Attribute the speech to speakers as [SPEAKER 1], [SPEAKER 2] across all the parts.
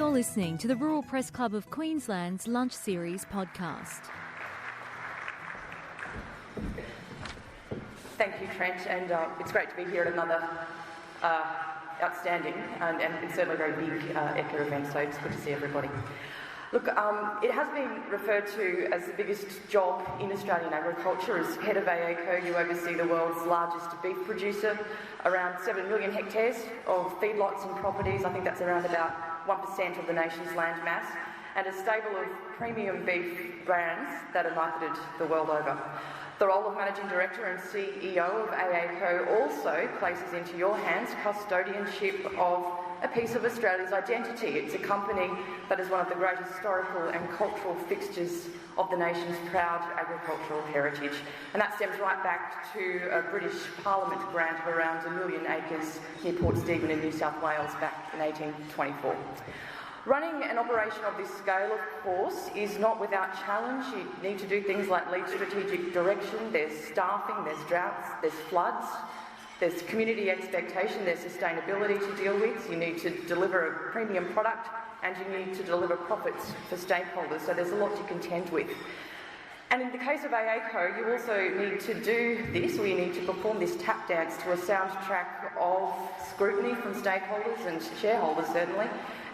[SPEAKER 1] You're listening to the Rural Press Club of Queensland's Lunch Series podcast.
[SPEAKER 2] Thank you, Trent, and it's great to be here at another outstanding and certainly very big Ekka event, so it's good to see everybody. Look, it has been referred to as the biggest job in Australian agriculture. As head of AACO, you oversee the world's largest beef producer, around 7 million hectares of feedlots and properties. I think that's around about 1% of the nation's land mass, and a stable of premium beef brands that are marketed the world over. The role of Managing Director and CEO of AACO also places into your hands custodianship of a piece of Australia's identity. It's a company that is one of the great historical and cultural fixtures of the nation's proud agricultural heritage. And that stems right back to a British Parliament grant of around 1 million acres near Port Stephens in New South Wales back in 1824. Running an operation of this scale, of course, is not without challenge. You need to do things like lead strategic direction, there's staffing, there's droughts, there's floods, there's community expectation, there's sustainability to deal with. You need to deliver a premium product and you need to deliver profits for stakeholders, so there's a lot to contend with. And in the case of AACO, you also need to do this, or you need to perform this tap dance to a soundtrack of scrutiny from stakeholders and shareholders certainly,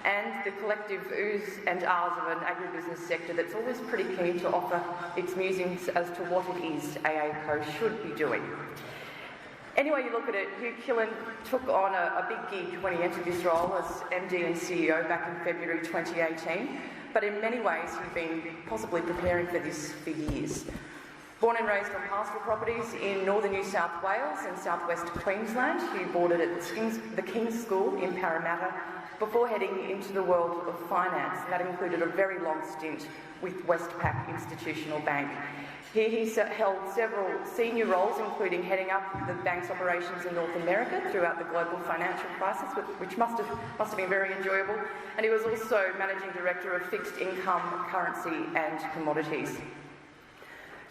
[SPEAKER 2] and the collective oohs and ahs of an agribusiness sector that's always pretty keen to offer its musings as to what it is AACO should be doing. Anyway you look at it, Hugh Killen took on a big gig when he entered this role as MD and CEO back in February 2018, but in many ways he'd been possibly preparing for this for years. Born and raised on pastoral properties in northern New South Wales and southwest Queensland, he boarded at the King's School in Parramatta before heading into the world of finance. That included a very long stint with Westpac Institutional Bank. Here he held several senior roles, including heading up the bank's operations in North America throughout the global financial crisis, which must have been very enjoyable. And he was also Managing Director of Fixed Income, Currency and Commodities.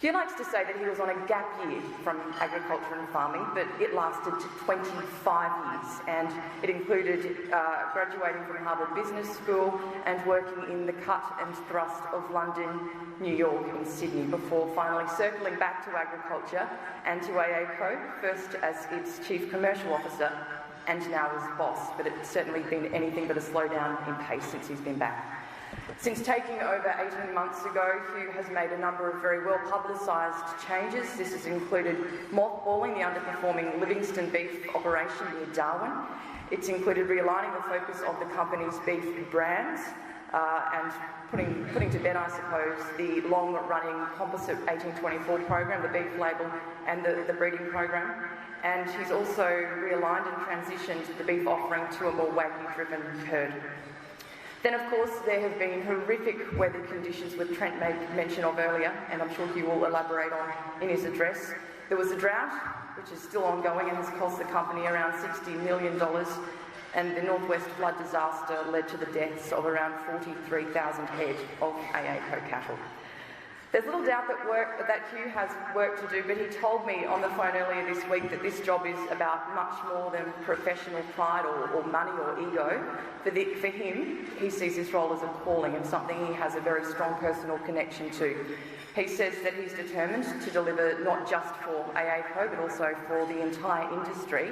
[SPEAKER 2] Hugh likes to say that he was on a gap year from agriculture and farming, but it lasted 25 years, and it included graduating from Harvard Business School and working in the cut and thrust of London, New York and Sydney, before finally circling back to agriculture and to AACO, first as its Chief Commercial Officer and now as boss, but it's certainly been anything but a slowdown in pace since he's been back. Since taking over 18 months ago, Hugh has made a number of very well-publicised changes. This has included mothballing the underperforming Livingston beef operation near Darwin. It's included realigning the focus of the company's beef brands and putting to bed, I suppose, the long-running composite 1824 program, the beef label and the breeding program. And he's also realigned and transitioned the beef offering to a more Wagyu-driven herd. Then, of course, there have been horrific weather conditions, which Trent made mention of earlier, and I'm sure he will elaborate on in his address. There was a drought, which is still ongoing and has cost the company around $60 million, and the Northwest flood disaster led to the deaths of around 43,000 head of AACO cattle. There's little doubt that Hugh has work to do, but he told me on the phone earlier this week that this job is about much more than professional pride or money or ego. For him, he sees this role as a calling and something he has a very strong personal connection to. He says that he's determined to deliver not just for AACO but also for the entire industry,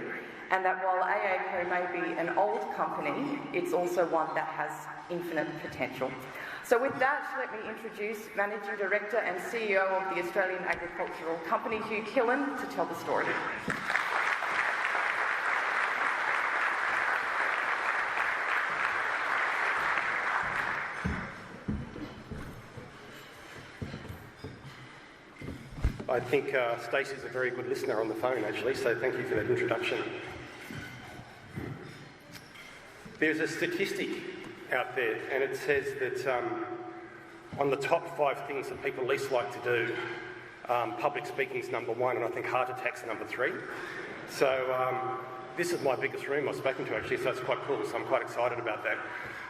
[SPEAKER 2] and that while AACO may be an old company, it's also one that has infinite potential. So with that, let me introduce Managing Director and CEO of the Australian Agricultural Company, Hugh Killen, to tell the story.
[SPEAKER 3] I think Stacey's a very good listener on the phone, actually, so thank you for that introduction. There's a statistic out there, and it says that on the top 5 things that people least like to do, public speaking's number 1, and I think heart attack's number 3. So this is my biggest room I've spoken to, actually, so it's quite cool, so I'm quite excited about that.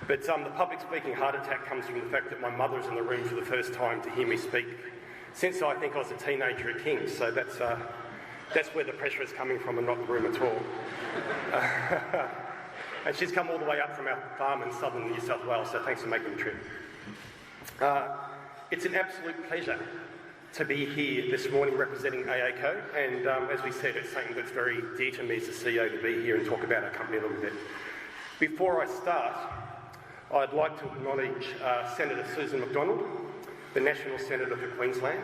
[SPEAKER 3] But the public speaking heart attack comes from the fact that my mother's in the room for the first time to hear me speak since I think I was a teenager at King's, so that's where the pressure is coming from and not the room at all. And she's come all the way up from our farm in southern New South Wales, so thanks for making the trip. It's an absolute pleasure to be here this morning representing AACO, and as we said, it's something that's very dear to me as the CEO to be here and talk about our company a little bit. Before I start, I'd like to acknowledge Senator Susan McDonald, the National Senator for Queensland,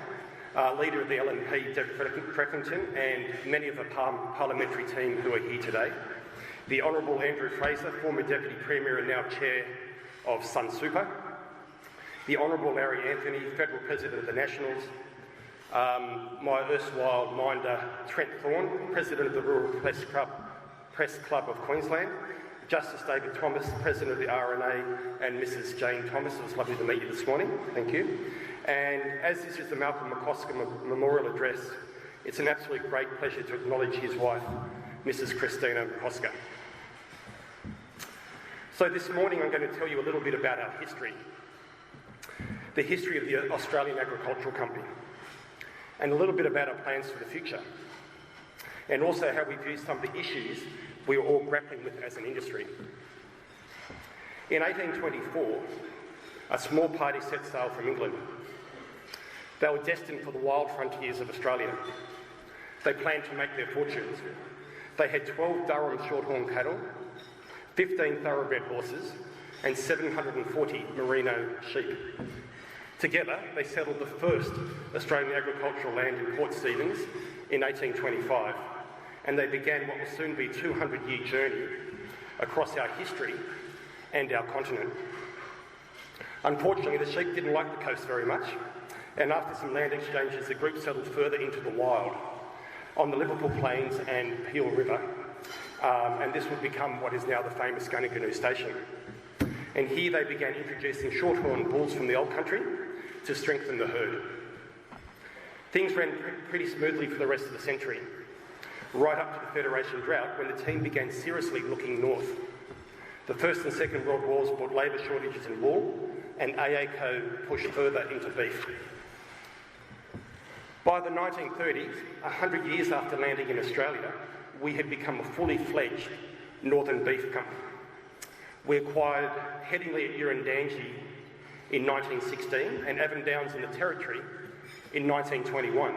[SPEAKER 3] Leader of the LNP, Deb Frecklington, and many of the parliamentary team who are here today. The Honourable Andrew Fraser, former Deputy Premier and now Chair of Sunsuper. The Honourable Larry Anthony, Federal President of the Nationals. My erstwhile minder, Trent Thorne, President of the Rural Press Club of Queensland. Justice David Thomas, President of the RNA, and Mrs Jane Thomas. It was lovely to meet you this morning. Thank you. And as this is the Malcolm McCosker Memorial Address, it's an absolute great pleasure to acknowledge his wife, Mrs Christina McCosker. So this morning I'm going to tell you a little bit about our history, the history of the Australian Agricultural Company, and a little bit about our plans for the future, and also how we view some of the issues we are all grappling with as an industry. In 1824, a small party set sail from England. They were destined for the wild frontiers of Australia. They planned to make their fortunes. They had 12 Durham shorthorn cattle, 15 thoroughbred horses, and 740 merino sheep. Together, they settled the first Australian agricultural land in Port Stephens in 1825, and they began what will soon be a 200-year journey across our history and our continent. Unfortunately, the sheep didn't like the coast very much, and after some land exchanges, the group settled further into the wild on the Liverpool Plains and Peel River, and this would become what is now the famous Gunnagunoo Station. And here they began introducing shorthorn bulls from the old country to strengthen the herd. Things ran pretty smoothly for the rest of the century, right up to the Federation drought, when the team began seriously looking north. The First and Second World Wars brought labour shortages in wool, and AACO pushed further into beef. By the 1930s, 100 years after landing in Australia, we had become a fully fledged northern beef company. We acquired Headingley at Urundangi in 1916 and Avon Downs in the Territory in 1921,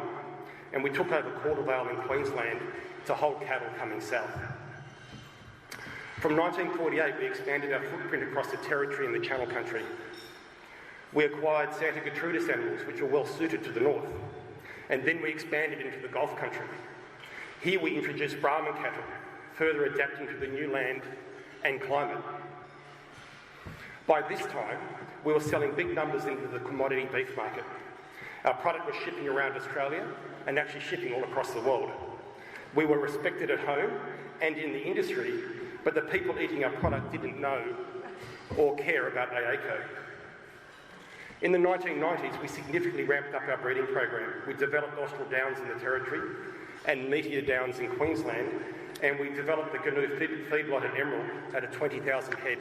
[SPEAKER 3] and we took over Caldervale in Queensland to hold cattle coming south. From 1948, we expanded our footprint across the Territory and the Channel Country. We acquired Santa Gertrudis animals, which are well suited to the north, and then we expanded into the Gulf Country. Here we introduced Brahman cattle, further adapting to the new land and climate. By this time, we were selling big numbers into the commodity beef market. Our product was shipping around Australia and actually shipping all across the world. We were respected at home and in the industry, but the people eating our product didn't know or care about AACO. In the 1990s, we significantly ramped up our breeding program. We developed Austral Downs in the Territory and Meteor Downs in Queensland, and we developed the Canoe feedlot at Emerald at a 20,000 head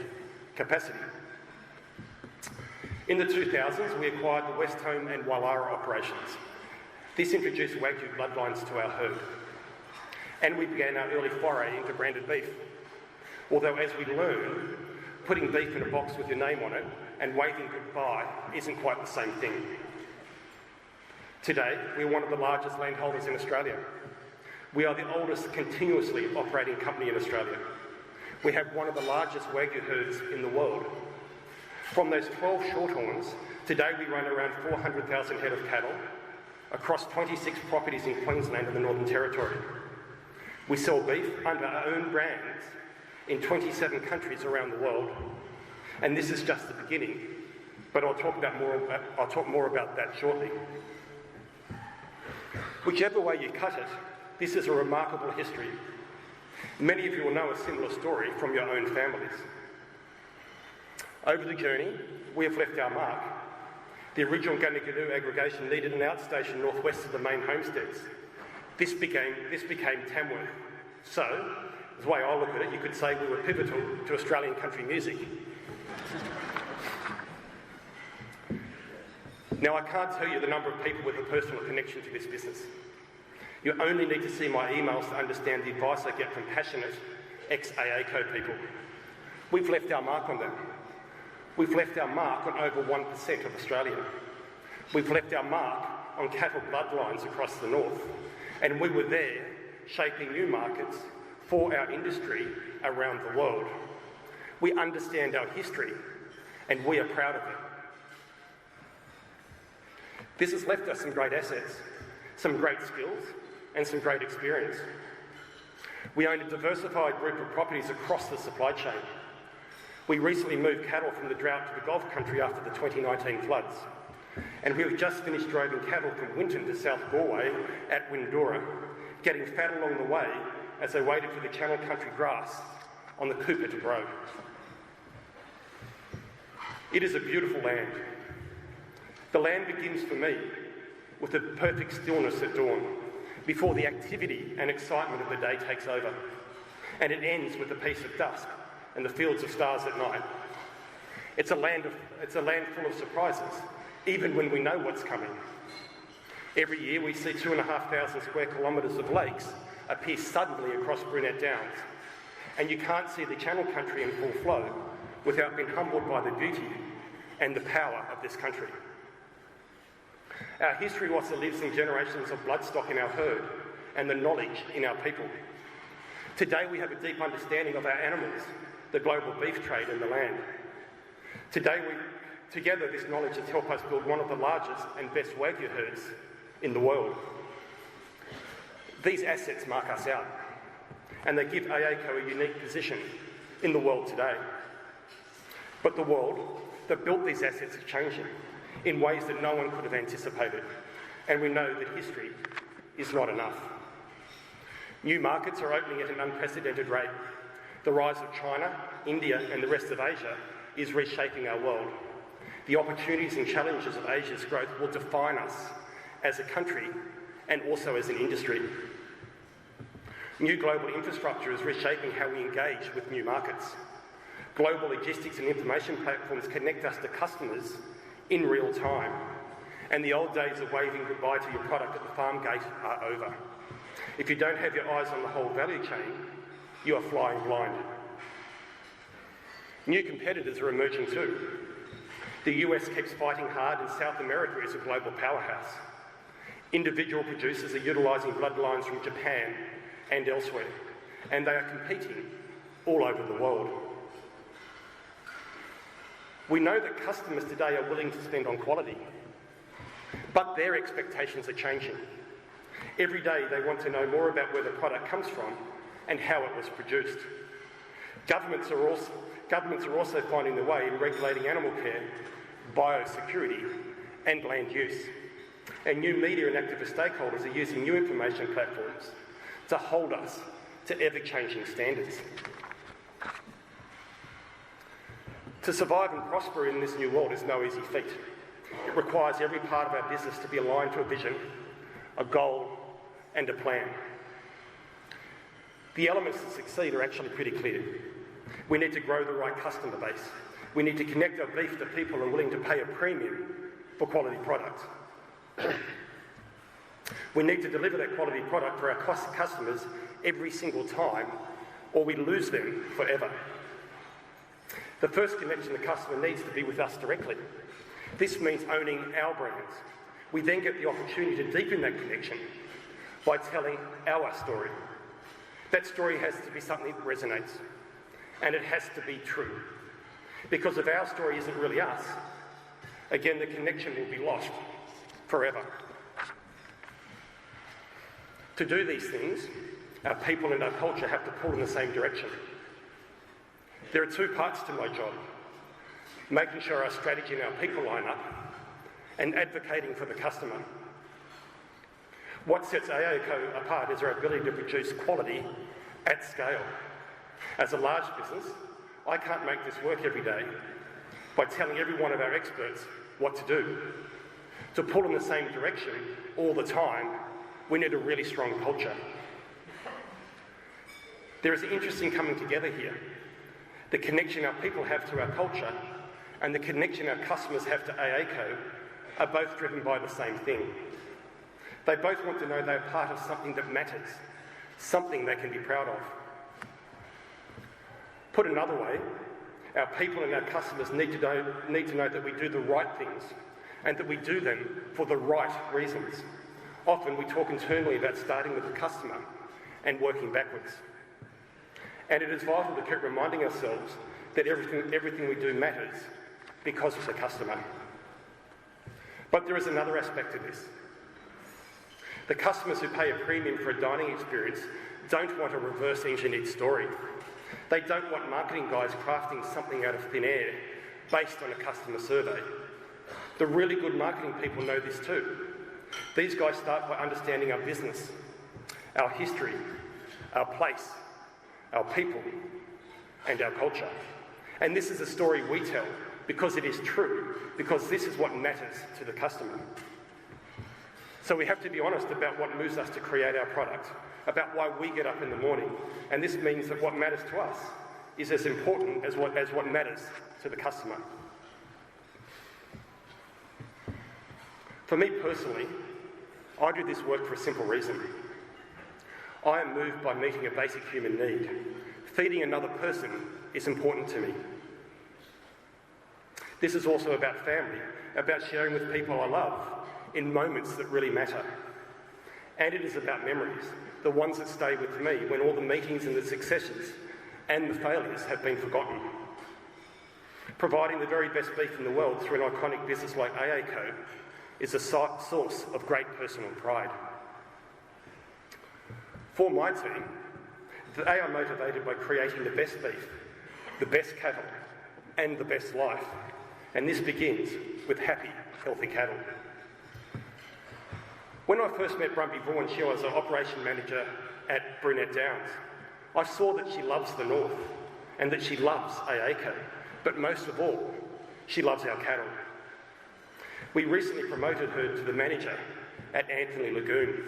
[SPEAKER 3] capacity. In the 2000s, we acquired the West Home and Wallara operations. This introduced Wagyu bloodlines to our herd, and we began our early foray into branded beef. Although, as we learned, putting beef in a box with your name on it and waving goodbye isn't quite the same thing. Today, we're one of the largest landholders in Australia. We are the oldest continuously operating company in Australia. We have one of the largest Wagyu herds in the world. From those 12 shorthorns, today we run around 400,000 head of cattle across 26 properties in Queensland and the Northern Territory. We sell beef under our own brands in 27 countries around the world, and this is just the beginning, but I'll talk more about that shortly. Whichever way you cut it, this is a remarkable history. Many of you will know a similar story from your own families. Over the journey, we have left our mark. The original Gunnagunoo aggregation needed an outstation northwest of the main homesteads. This became Tamworth. So, the way I look at it, you could say we were pivotal to Australian country music. Now, I can't tell you the number of people with a personal connection to this business. You only need to see my emails to understand the advice I get from passionate ex-AACO people. We've left our mark on them. We've left our mark on over 1% of Australia. We've left our mark on cattle bloodlines across the north, and we were there shaping new markets for our industry around the world. We understand our history, and we are proud of it. This has left us some great assets, some great skills, and some great experience. We own a diversified group of properties across the supply chain. We recently moved cattle from the drought to the Gulf country after the 2019 floods. And we've just finished droving cattle from Winton to South Galway at Windora, getting fat along the way as they waited for the Channel Country grass on the Cooper to grow. It is a beautiful land. The land begins for me with the perfect stillness at dawn, before the activity and excitement of the day takes over. And it ends with the peace of dusk and the fields of stars at night. It's a land full of surprises, even when we know what's coming. Every year we see 2,500 square kilometres of lakes appear suddenly across Brunette Downs, and you can't see the Channel Country in full flow without being humbled by the beauty and the power of this country. Our history also lives in generations of bloodstock in our herd and the knowledge in our people. Today we have a deep understanding of our animals, the global beef trade and the land. Together this knowledge has helped us build one of the largest and best Wagyu herds in the world. These assets mark us out, and they give AACO a unique position in the world today. But the world that built these assets is changing in ways that no one could have anticipated, and we know that history is not enough. New markets are opening at an unprecedented rate. The rise of China, India and the rest of Asia is reshaping our world. The opportunities and challenges of Asia's growth will define us as a country and also as an industry. New global infrastructure is reshaping how we engage with new markets. Global logistics and information platforms connect us to customers in real time, and the old days of waving goodbye to your product at the farm gate are over. If you don't have your eyes on the whole value chain, you are flying blind. New competitors are emerging too. The US keeps fighting hard, and South America is a global powerhouse. Individual producers are utilising bloodlines from Japan and elsewhere, and they are competing all over the world. We know that customers today are willing to spend on quality, but their expectations are changing. Every day they want to know more about where the product comes from and how it was produced. Governments are also finding their way in regulating animal care, biosecurity and land use. And new media and activist stakeholders are using new information platforms to hold us to ever-changing standards. To survive and prosper in this new world is no easy feat. It requires every part of our business to be aligned to a vision, a goal, and a plan. The elements to succeed are actually pretty clear. We need to grow the right customer base. We need to connect our beef to people who are willing to pay a premium for quality products. We need to deliver that quality product for our customers every single time, or we lose them forever. The first connection the customer needs to be with us directly. This means owning our brands. We then get the opportunity to deepen that connection by telling our story. That story has to be something that resonates, and it has to be true. Because if our story isn't really us, again, the connection will be lost forever. To do these things, our people and our culture have to pull in the same direction. There are two parts to my job: making sure our strategy and our people line up, and advocating for the customer. What sets AACO apart is our ability to produce quality at scale. As a large business, I can't make this work every day by telling every one of our experts what to do. To pull in the same direction all the time, we need a really strong culture. There is an interesting coming together here. The connection our people have to our culture and the connection our customers have to AACO are both driven by the same thing. They both want to know they're part of something that matters, something they can be proud of. Put another way, Our people and our customers need to know that we do the right things and that we do them for the right reasons. Often we talk internally about starting with the customer and working backwards. And it is vital to keep reminding ourselves that everything we do matters because of the customer. But there is another aspect to this. The customers who pay a premium for a dining experience don't want a reverse-engineered story. They don't want marketing guys crafting something out of thin air based on a customer survey. The really good marketing people know this too. These guys start by understanding our business, our history, our place, our people, and our culture. And this is a story we tell because it is true, because this is what matters to the customer. So we have to be honest about what moves us to create our product, about why we get up in the morning. And this means that what matters to us is as important as what matters to the customer. For me personally, I do this work for a simple reason. I am moved by meeting a basic human need. Feeding another person is important to me. This is also about family, about sharing with people I love in moments that really matter. And it is about memories, the ones that stay with me when all the meetings and the successes and the failures have been forgotten. Providing the very best beef in the world through an iconic business like AACo is a source of great personal pride. For my team, they are motivated by creating the best beef, the best cattle, and the best life. And this begins with happy, healthy cattle. When I first met Brumpy Vaughan, she was an operation manager at Brunette Downs. I saw that she loves the North and that she loves AACo, but most of all, she loves our cattle. We recently promoted her to the manager at Anthony Lagoon.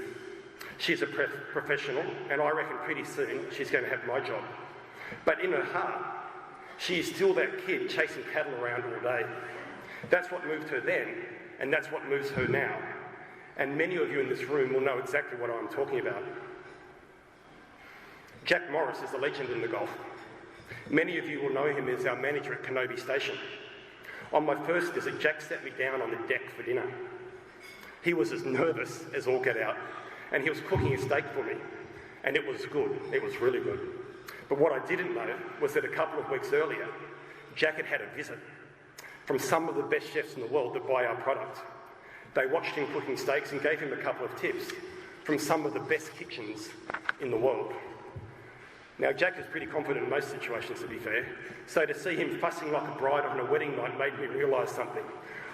[SPEAKER 3] She's a professional, and I reckon pretty soon she's going to have my job. But in her heart, she is still that kid chasing cattle around all day. That's what moved her then, and that's what moves her now. And many of you in this room will know exactly what I'm talking about. Jack Morris is a legend in the Gulf. Many of you will know him as our manager at Kenobi Station. On my first visit, Jack sat me down on the deck for dinner. He was as nervous as all get out, and he was cooking a steak for me, and it was good. It was really good. But what I didn't know was that a couple of weeks earlier, Jack had had a visit from some of the best chefs in the world that buy our product. They watched him cooking steaks and gave him a couple of tips from some of the best kitchens in the world. Now, Jack is pretty confident in most situations, to be fair, so to see him fussing like a bride on a wedding night made me realise something.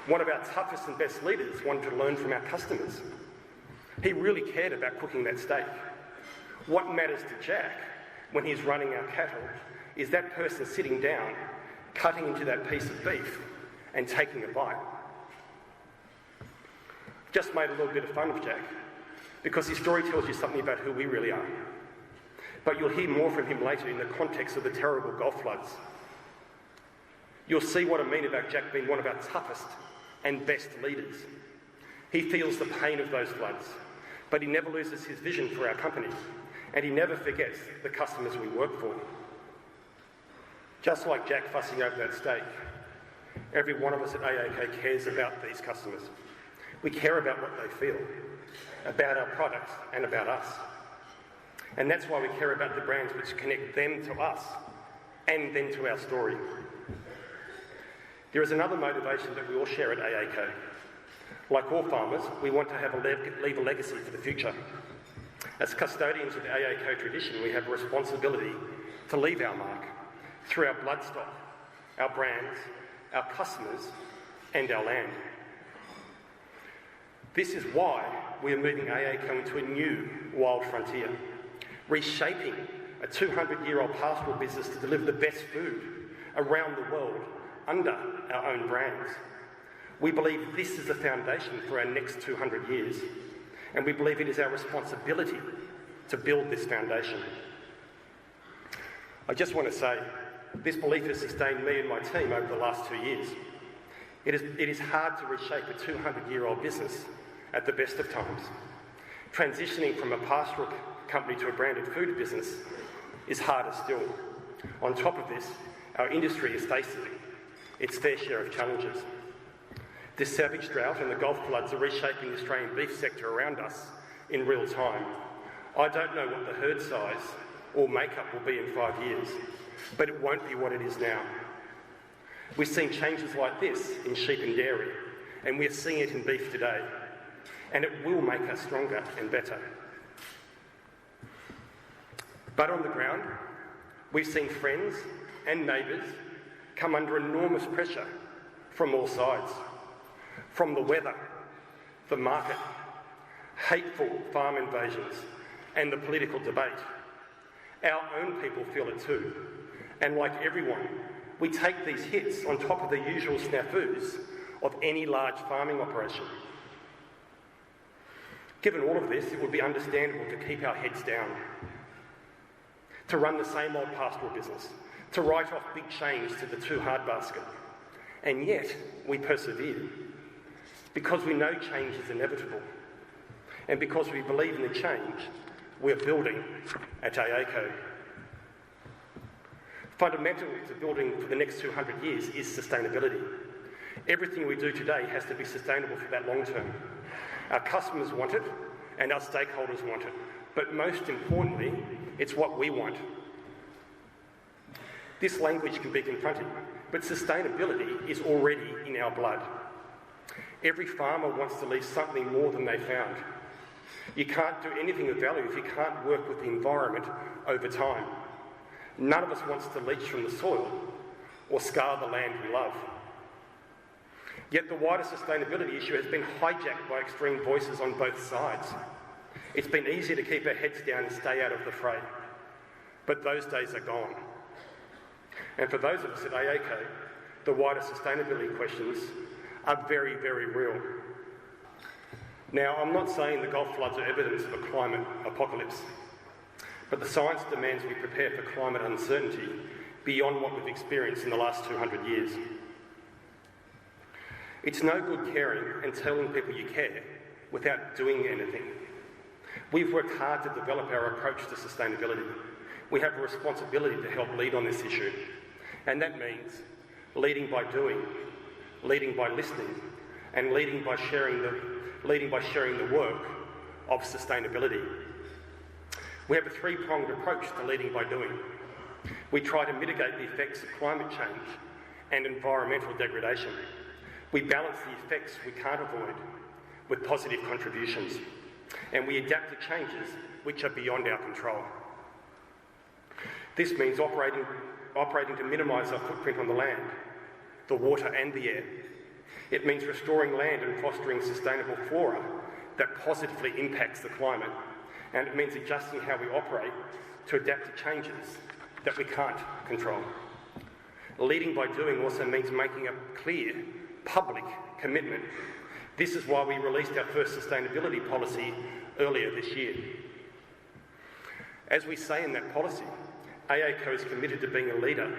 [SPEAKER 3] One of our toughest and best leaders wanted to learn from our customers. He really cared about cooking that steak. What matters to Jack when he's running our cattle is that person sitting down, cutting into that piece of beef and taking a bite. Just made a little bit of fun of Jack because his story tells you something about who we really are. But you'll hear more from him later in the context of the terrible Gulf floods. You'll see what I mean about Jack being one of our toughest and best leaders. He feels the pain of those floods, but he never loses his vision for our company, and he never forgets the customers we work for. Just like Jack fussing over that steak, every one of us at AACo cares about these customers. We care about what they feel, about our product and about us. And that's why we care about the brands which connect them to us and then to our story. There is another motivation that we all share at AACo. Like all farmers, we want to leave a legacy for the future. As custodians of the AACo tradition, we have a responsibility to leave our mark through our bloodstock, our brands, our customers, and our land. This is why we are moving AACo into a new wild frontier, reshaping a 200-year-old pastoral business to deliver the best food around the world under our own brands. We believe this is the foundation for our next 200 years, and we believe it is our responsibility to build this foundation. I just want to say, this belief has sustained me and my team over the last 2 years. It is hard to reshape a 200-year-old business at the best of times. Transitioning from a pastoral company to a branded food business is harder still. On top of this, Our industry is facing its fair share of challenges. This savage drought and the Gulf floods are reshaping the Australian beef sector around us in real time. I don't know what the herd size or makeup will be in 5 years, but it won't be what it is now. We've seen changes like this in sheep and dairy, and we're seeing it in beef today, and it will make us stronger and better. But on the ground, we've seen friends and neighbours come under enormous pressure from all sides, from the weather, the market, hateful farm invasions, and the political debate. Our own people feel it too, and like everyone, we take these hits on top of the usual snafus of any large farming operation. Given all of this, it would be understandable to keep our heads down, to run the same old pastoral business, to write off big change to the too hard basket. And yet, we persevere, because we know change is inevitable, and because we believe in the change we're building at AACO. Fundamental to building for the next 200 years is sustainability. Everything we do today has to be sustainable for that long term. Our customers want it, and our stakeholders want it. But most importantly, it's what we want. This language can be confronting, but sustainability is already in our blood. Every farmer wants to leave something more than they found. You can't do anything of value if you can't work with the environment over time. None of us wants to leach from the soil or scar the land we love. Yet the wider sustainability issue has been hijacked by extreme voices on both sides. It's been easier to keep our heads down and stay out of the fray. But those days are gone. And for those of us at AACO, the wider sustainability questions are very, very real. Now, I'm not saying the Gulf floods are evidence of a climate apocalypse, but the science demands we prepare for climate uncertainty beyond what we've experienced in the last 200 years. It's no good caring and telling people you care without doing anything. We've worked hard to develop our approach to sustainability. We have a responsibility to help lead on this issue, and that means leading by doing, leading by listening, and leading by sharing the work of sustainability. We have a three-pronged approach to leading by doing. We try to mitigate the effects of climate change and environmental degradation. We balance the effects we can't avoid with positive contributions, and we adapt to changes which are beyond our control. This means operating to minimise our footprint on the land, the water and the air. It means restoring land and fostering sustainable flora that positively impacts the climate, and it means adjusting how we operate to adapt to changes that we can't control. Leading by doing also means making a clear, public commitment. This is why we released our first sustainability policy earlier this year. As we say in that policy, AACO is committed to being a leader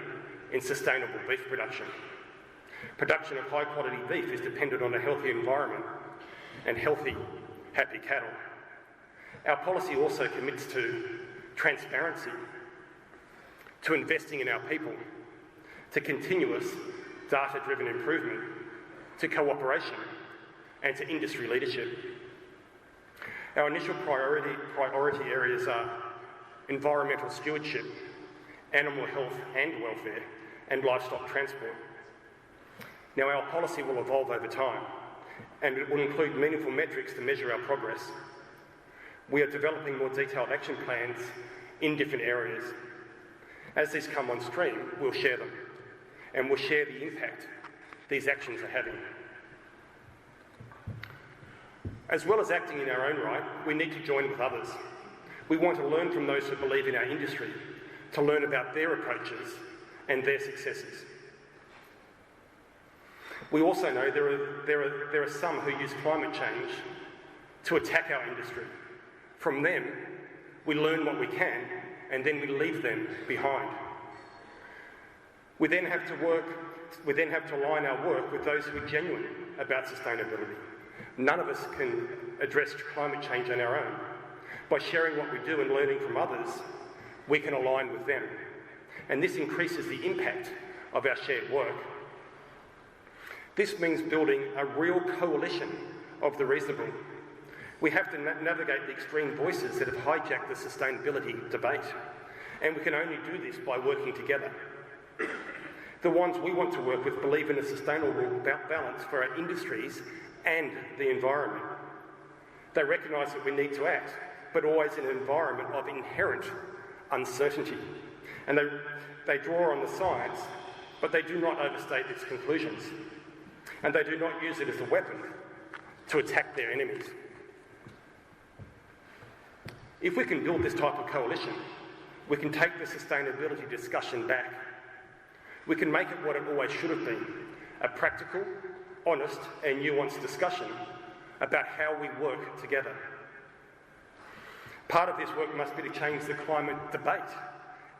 [SPEAKER 3] in sustainable beef production. Production of high-quality beef is dependent on a healthy environment and healthy, happy cattle. Our policy also commits to transparency, to investing in our people, to continuous data-driven improvement, to cooperation, and to industry leadership. Our initial priority areas are environmental stewardship, animal health and welfare, and livestock transport. Now, our policy will evolve over time, and it will include meaningful metrics to measure our progress. We are developing more detailed action plans in different areas. As these come on stream, we'll share them, and we'll share the impact these actions are having. As well as acting in our own right, we need to join with others. We want to learn from those who believe in our industry, to learn about their approaches and their successes. We also know there are some who use climate change to attack our industry. From them, we learn what we can, and then we leave them behind. We then have to align our work with those who are genuine about sustainability. None of us can address climate change on our own. By sharing what we do and learning from others, we can align with them. and this increases the impact of our shared work. This means building a real coalition of the reasonable. We have to navigate the extreme voices that have hijacked the sustainability debate, and we can only do this by working together. The ones we want to work with believe in a sustainable balance for our industries and the environment. They recognise that we need to act, but always in an environment of inherent uncertainty. And they draw on the science, but they do not overstate its conclusions. And they do not use it as a weapon to attack their enemies. If we can build this type of coalition, we can take the sustainability discussion back. We can make it what it always should have been, a practical, honest and nuanced discussion about how we work together. Part of this work must be to change the climate debate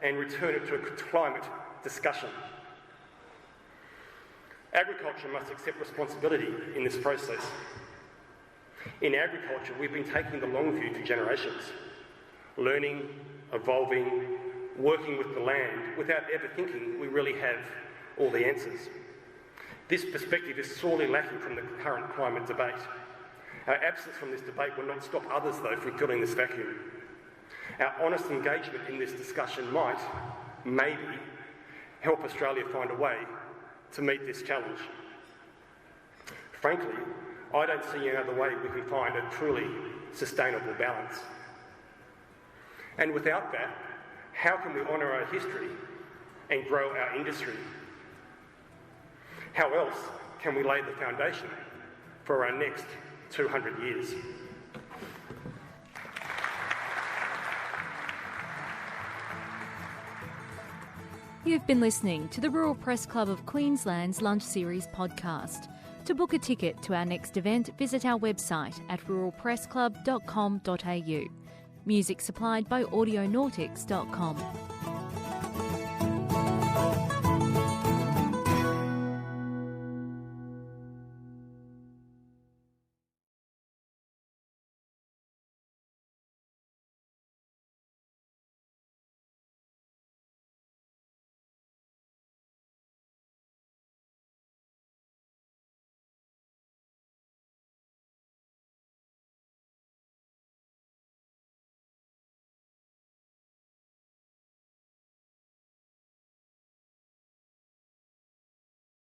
[SPEAKER 3] and return it to a climate discussion. Agriculture must accept responsibility in this process. In agriculture, we've been taking the long view for generations, learning, evolving, working with the land without ever thinking we really have all the answers. This perspective is sorely lacking from the current climate debate. Our absence from this debate will not stop others, though, from filling this vacuum. Our honest engagement in this discussion might, maybe, help Australia find a way to meet this challenge. Frankly, I don't see any other way we can find a truly sustainable balance. And without that, how can we honour our history and grow our industry? How else can we lay the foundation for our next 200 years?
[SPEAKER 1] You've been listening to the Rural Press Club of Queensland's Lunch Series podcast. To book a ticket to our next event, visit our website at ruralpressclub.com.au. Music supplied by audionautics.com.